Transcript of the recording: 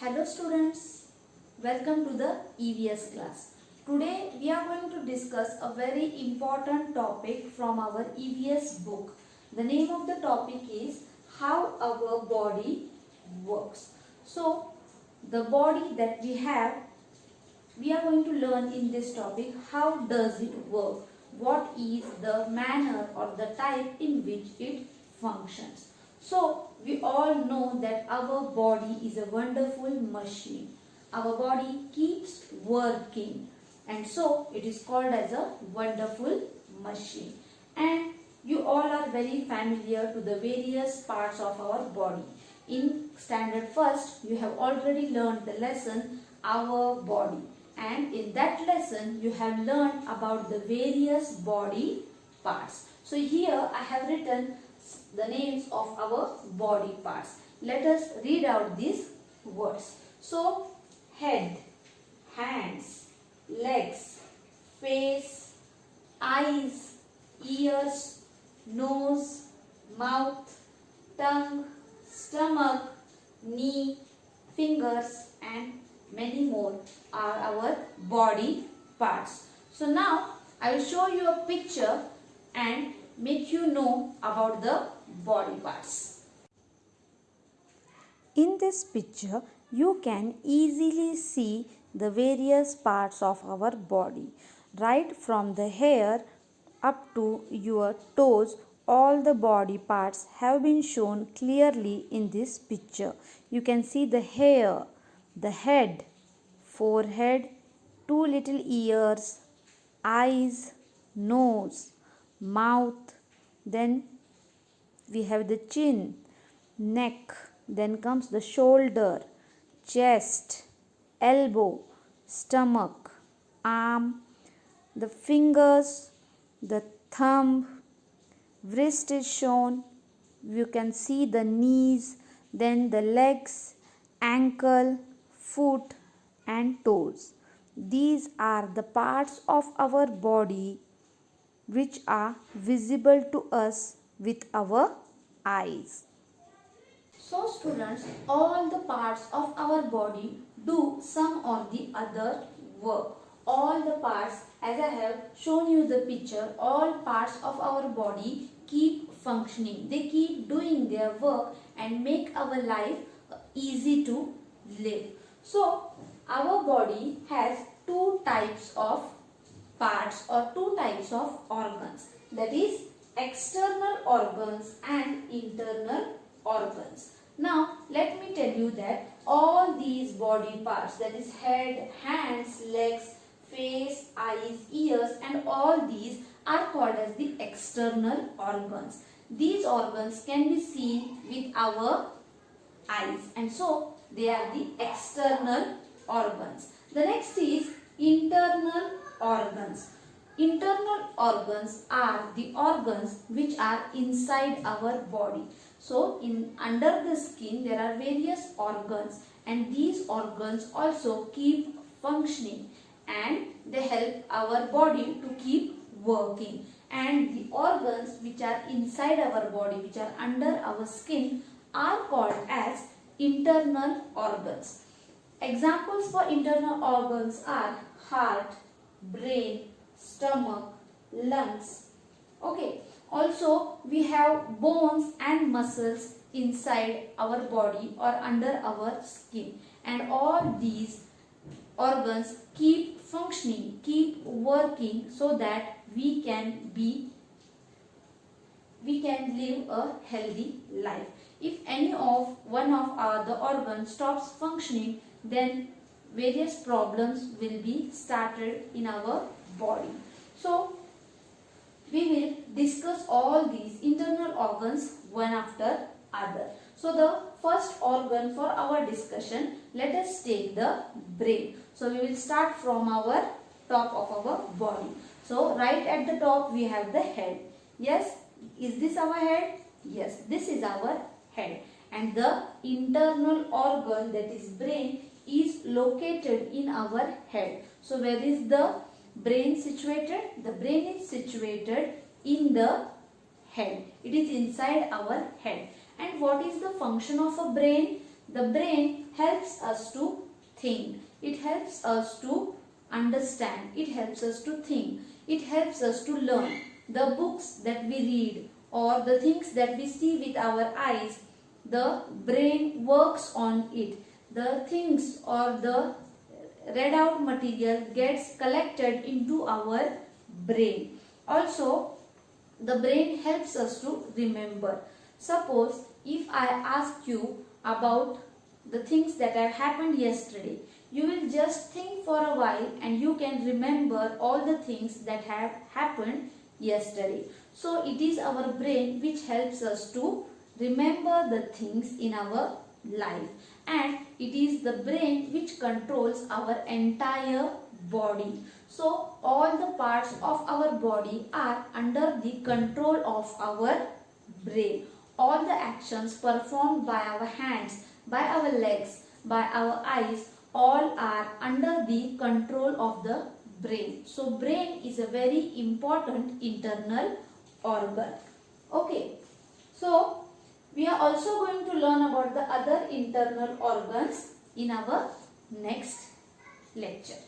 Hello students, welcome to the EVS class. Today we are going to discuss a very important topic from our EVS book. The name of the topic is how our body works. So the body that we have, we are going to learn in this topic how does it work, what is the manner or the type in which it functions. So we all know that our body is a wonderful machine. Our body keeps working and so it is called as a wonderful machine. And you all are very familiar to the various parts of our body. In standard first, you have already learned the lesson our body, and in that lesson you have learned about the various body parts. So here I have written the names of our body parts. Let us read out these words. So head, hands, legs, face, eyes, ears, nose, mouth, tongue, stomach, knee, fingers and many more are our body parts. So now I will show you a picture and make you know about the body parts. In this picture, you can easily see the various parts of our body. Right from the hair up to your toes, all the body parts have been shown clearly in this picture. You can see the hair, the head, forehead, two little ears, eyes, nose, mouth, then we have the chin, neck, then comes the shoulder, chest, elbow, stomach, arm, the fingers, the thumb, wrist is shown. You can see the knees, then the legs, ankle, foot and toes. These are the parts of our body which are visible to us with our eyes. So students, all the parts of our body do some or the other work. All the parts, as I have shown you the picture, all parts of our body keep functioning. They keep doing their work and make our life easy to live. So our body has two types of parts or two types of organs, that is external organs and internal organs. Now let me tell you that all these body parts, that is head, hands, legs, face, eyes, ears and all these are called as the external organs. These organs can be seen with our eyes and so they are the external organs. The next is internal organs. Internal organs are the organs which are inside our body. So under the skin there are various organs and these organs also keep functioning and they help our body to keep working. And the organs which are inside our body, which are under our skin, are called as internal organs. Examples for internal organs are heart, brain, stomach, lungs. Okay. Also we have bones and muscles inside our body or under our skin, and all these organs keep functioning, keep working so that we can live a healthy life. If any of one of the organs stops functioning, then various problems will be started in our body. So we will discuss all these internal organs one after other. So the first organ for our discussion, let us take the brain. So we will start from our top of our body. So right at the top we have the head. Yes, is this our head? Yes, this is our head. And the internal organ, that is brain, is located in our head. So where is the brain situated? The brain is situated in the head. It is inside our head. And what is the function of a brain? The brain helps us to think. It helps us to understand. It helps us to think. It helps us to learn. The books that we read or the things that we see with our eyes, the brain works on it. The things or the read out material gets collected into our brain. Also, the brain helps us to remember. Suppose if I ask you about the things that have happened yesterday, you will just think for a while and you can remember all the things that have happened yesterday. So it is our brain which helps us to remember the things in our life, and it is the brain which controls our entire body. So all the parts of our body are under the control of our brain. All the actions performed by our hands, by our legs, by our eyes, all are under the control of the brain. So brain is a very important internal organ. Okay. So we are also going to learn about the other internal organs in our next lecture.